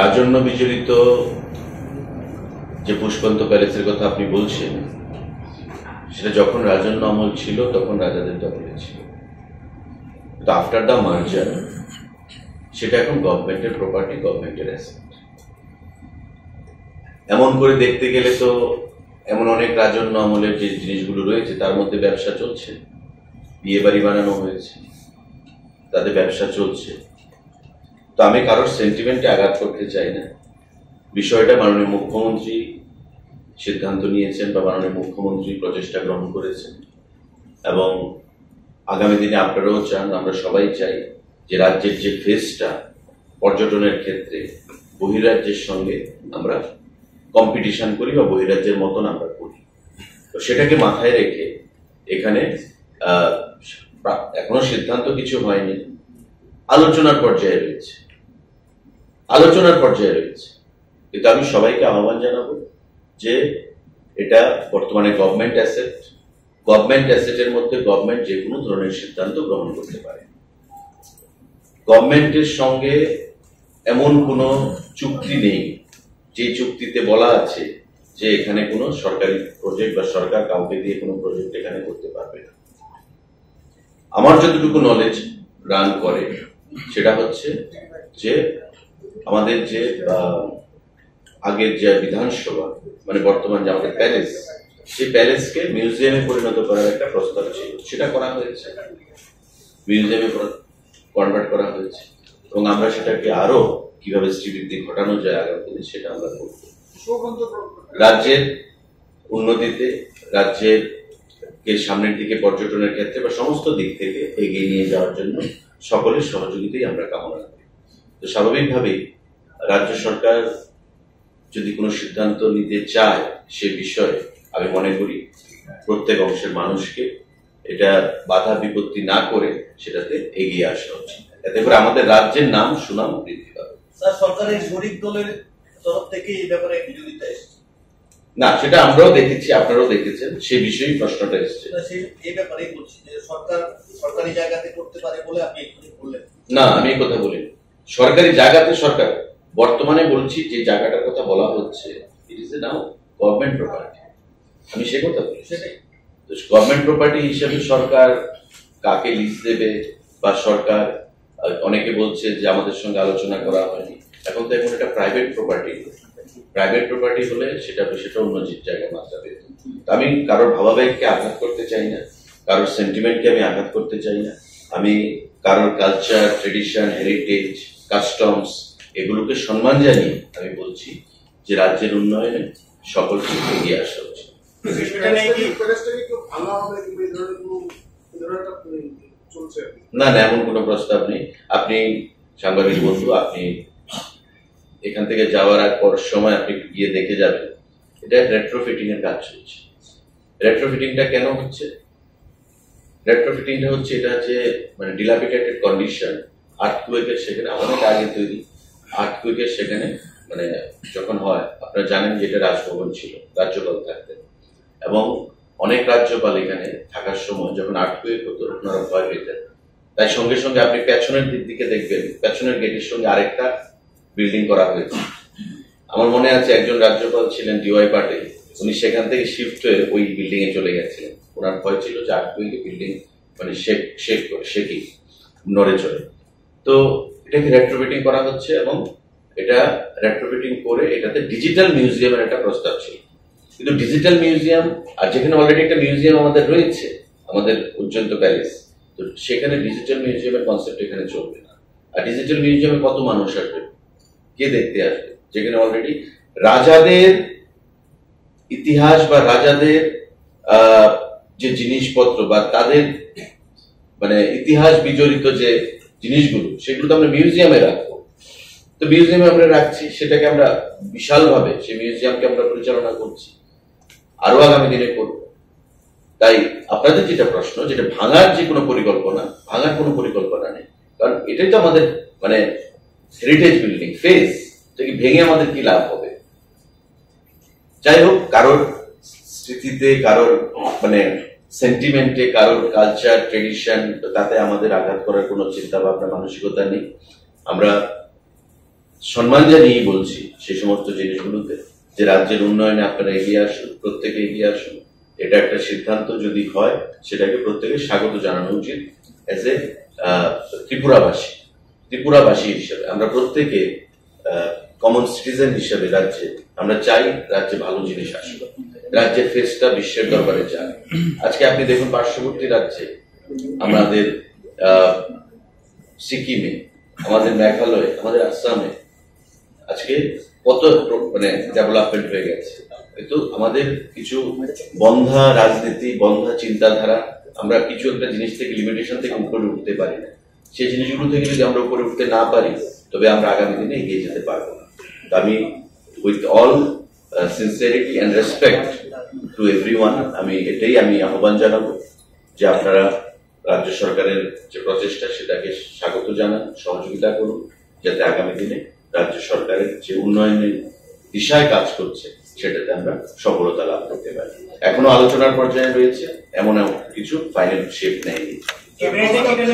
রাজন্য বিজড়িত যে পুষ্পন্ত প্যালেসের কথা আপনি বলছেন, সেটা যখন রাজন্য আমল ছিল তখন রাজাদের দখলে ছিল। তো আফটার দ্য মার্জার সেটা এখন গভর্নমেন্টের প্রপার্টি, গভর্নমেন্টের অ্যাসেট। এমন করে দেখতে গেলে তো এমন অনেক রাজন্য আমলের যে জিনিসগুলো রয়েছে তার মধ্যে ব্যবসা চলছে, বিয়ে বাড়ি বানানো হয়েছে, তাদের ব্যবসা চলছে। তো আমি কারোর সেন্টিমেন্টে আঘাত করতে চাই না। বিষয়টা মাননীয় মুখ্যমন্ত্রী সিদ্ধান্ত নিয়েছেন বা মাননীয় মুখ্যমন্ত্রী প্রচেষ্টা গ্রহণ করেছেন, এবং আগামী দিনে আপনারাও চান, আমরা সবাই চাই যে রাজ্যের যে ফেসটা পর্যটনের ক্ষেত্রে বহিরাজ্যের সঙ্গে আমরা কম্পিটিশন করি বা বহিরাজ্যের মতন আমরা করি। তো সেটাকে মাথায় রেখে এখানে এখনো সিদ্ধান্ত কিছু হয়নি, আলোচনার পর্যায়ে রয়েছে, কিন্তু আমি সবাইকে আহ্বান জানাবো যে এটা বর্তমানে গভর্নমেন্ট অ্যাসেটের মধ্যে গভর্নমেন্ট যে কোনো ধরনের সিদ্ধান্ত গ্রহণ করতে পারে। গভর্নমেন্টের সঙ্গে এমন কোনো চুক্তি নেই যে চুক্তিতে বলা আছে যে এখানে কোনো সরকারি প্রজেক্ট বা সরকার কাউকে দিয়ে কোনো প্রজেক্ট এখানে করতে পারবে না। আমার যতটুকু নলেজ রান করে সেটা হচ্ছে যে আমাদের যে আগের যে বিধানসভা, মানে বর্তমান যে আমাদের প্যালেস, সেই প্যালেসকে মিউজিয়ামে পরিণত করার একটা প্রস্তাব ছিল, সেটা করা হয়েছে, মিউজিয়ামে কনভার্ট করা হয়েছে, এবং আমরা সেটাকে আরো কিভাবে শ্রীবৃদ্ধি ঘটানো যায় আগামী দিনে সেটা আমরা করব। রাজ্যের উন্নতিতে, রাজ্যের সামনের দিকে পর্যটনের ক্ষেত্রে বা সমস্ত দিক থেকে এগিয়ে নিয়ে যাওয়ার জন্য সকলের সহযোগিতাই আমরা কামনা করি। তো স্বাভাবিকভাবেই রাজ্য সরকার যদি কোনো সিদ্ধান্ত নিতে চায় সে বিষয়ে আমি মনে করি প্রত্যেক অংশের মানুষকে এটা বাধা বিপত্তি না করে সেটাতে এগিয়ে আসা উচিত, এতে করে আমাদের রাজ্যের নাম সুনাম বৃদ্ধি পাবে। সরকারের শরিক দলের তরফ থেকে এই ব্যাপারে বিরোধিতা এসেছে না, সেটা আমরাও দেখেছি, আপনারাও দেখেছেন, সে বিষয়েই প্রশ্নটা এসেছে। এই ব্যাপারে বলছি যে সরকার সরকারি জায়গাতে করতে পারে বলে আপনি বললেন। না, আমি এই কথা বলিনি। সরকারি জায়গাতে সরকার, বর্তমানে বলছি যে জায়গাটার কথা বলা হচ্ছে, it is now government property, আমি সে কথা বলি। সেটাই গভর্নমেন্ট প্রপার্টি হিসেবে সরকার কাকে লিজ দেবে বা সরকার, অনেকে বলছে যে আমাদের সঙ্গে আলোচনা করা হয়নি, এখন তো এখন এটা প্রাইভেট প্রপার্টি হলে সেটা অন্য জায়গায় মাত্রা পেত। আমি কারোর ভাবাবেগকে আঘাত করতে চাই না, কারোর সেন্টিমেন্টকে আমি আঘাত করতে চাই না, আমি কারোর কালচার, ট্রেডিশন, হেরিটেজ, কাস্টমস এগুলোকে সম্মান জানিয়ে আমি বলছি যে রাজ্যের উন্নয়নে সকলকে এগিয়ে আসা উচিত। না, এমন কোনো প্রস্তাব নেই। আপনি সাংবাদিক বন্ধু, আপনি এখান থেকে যাওয়ার পর সময় আপনি গিয়ে দেখে যাবেন, এটা রেট্রোফিটিং এর কাজ চলছে। রেট্রোফিটিংটা কেন হচ্ছে? রেট্রোফিটিংটা হচ্ছে এটা যে মানে ডিলাপিটেটেড কন্ডিশন, আর্থকুয়েকের সেখানে অনেক আগে তৈরি, আর্থকুয়েকের সেখানে মানে যখন হয়, আপনারা জানেন যে এটা রাজভবন ছিল, রাজ্যপাল থাকতেন, এবং অনেক রাজ্যপাল এখানে থাকার সময় যখন আর্থকুয়েক হতো ওনারা ভয় পেতেন। তাই সঙ্গে সঙ্গে আপনি পেছনের দিকে দেখবেন, পেছনের গেটের সঙ্গে আরেকটা বিল্ডিং করা হয়েছে। আমার মনে আছে একজন রাজ্যপাল ছিলেন ডিওয়াই পাটিল, উনি সেখান থেকে শিফট হয়ে ওই বিল্ডিং এ চলে গেছিলেন। ওনার ভয় ছিল যে আর্থকুয়েকে বিল্ডিং মানে শেকি নড়ে চলে। তো এটাকে রেট্রোফিটিং করা হচ্ছে, এবং এটা রেট্রোফিটিং করে এটাতে ডিজিটাল মিউজিয়ামের একটা প্রস্তাব ছিল। কিন্তু ডিজিটাল মিউজিয়াম, আর যেখানে অলরেডি একটা মিউজিয়াম আমাদের রয়েছে, আমাদের উজ্জন্ত প্যালেস, তো সেখানে ডিজিটাল মিউজিয়ামের কনসেপ্ট এখানে চলবে না। আর ডিজিটাল মিউজিয়ামে কত মানুষ আসবে, কে দেখতে আসবে, যেখানে অলরেডি রাজাদের ইতিহাস বা রাজাদের যে জিনিসপত্র বা তাদের মানে ইতিহাস বিজড়িত যে জিনিসগুলো, সেগুলো তো আমরা মিউজিয়ামে রাখবো। তো মিউজিয়ামে আমরা রাখছি, সেটাকে আমরা বিশালভাবে সেই মিউজিয়ামকে আমরা পরিচালনা করছি, আরো আগামী দিনে করব। তাই আপনাদের যেটা প্রশ্ন, যেটা ভাঙার যে কোনো পরিকল্পনা, ভাঙার কোনো পরিকল্পনা নেই, কারণ এটাই তো আমাদের মানে হেরিটেজ বিল্ডিং ফেস থেকে ভেঙে আমাদের কি লাভ হবে? যাই হোক, কারোর স্মৃতিতে, কারোর মানে সেন্টিমেন্টে, কারোর কালচার, ট্রেডিশন, তাতে আমাদের আঘাত করার কোনো চিন্তা ভাবনা, মানসিকতা নেই। আমরা সম্মান জানিয়েই বলছি সেই সমস্ত জিনিসগুলোতে যে রাজ্যের উন্নয়নে আপনারা এগিয়ে আসুন, প্রত্যেকে এগিয়ে আসুন। এটা একটা সিদ্ধান্ত যদি হয় সেটাকে প্রত্যেকে স্বাগত জানানো উচিত। এজ এ ত্রিপুরাবাসী হিসেবে আমরা প্রত্যেকে কমন সিটিজেন হিসেবে রাজ্যে আমরা চাই রাজ্যে ভালো জিনিস আসবে, রাজ্যের ফেসটা বিশ্বের দরবারে যাক। আজকে আপনি দেখুন পার্শ্ববর্তী রাজ্যে আমাদের সিকিমে, আমাদের মেঘালয়ে, আমাদের আসামে আজকে কত মানে ডেভেলপমেন্ট হয়ে গেছে। কিন্তু আমাদের কিছু বন্ধা রাজনীতি, বন্ধা চিন্তাধারা, আমরা কিছু একটা জিনিস থেকে লিমিটেশন থেকে উপরে উঠতে পারি না। সেই জিনিসগুলো থেকে যদি আমরা উপরে উঠতে না পারি তবে আমরা আগামী দিনে এগিয়ে যেতে পারবো না। আমি with all sincerity and respect to everyone আমি আহ্বান জানাবো যে আপনারা রাজ্য সরকারের যে প্রচেষ্টা সেটাকে স্বাগত জানান, সহযোগিতা করুন, যাতে আগামী দিনে রাজ্য সরকারের যে উন্নয়নের দিশায় কাজ করছে সেটাতে আমরা সফলতা লাভ করতে পারি। এখনো আলোচনার পর্যায়ে রয়েছে, এমন কিছু ফাইনাল শেপ নেয়নি।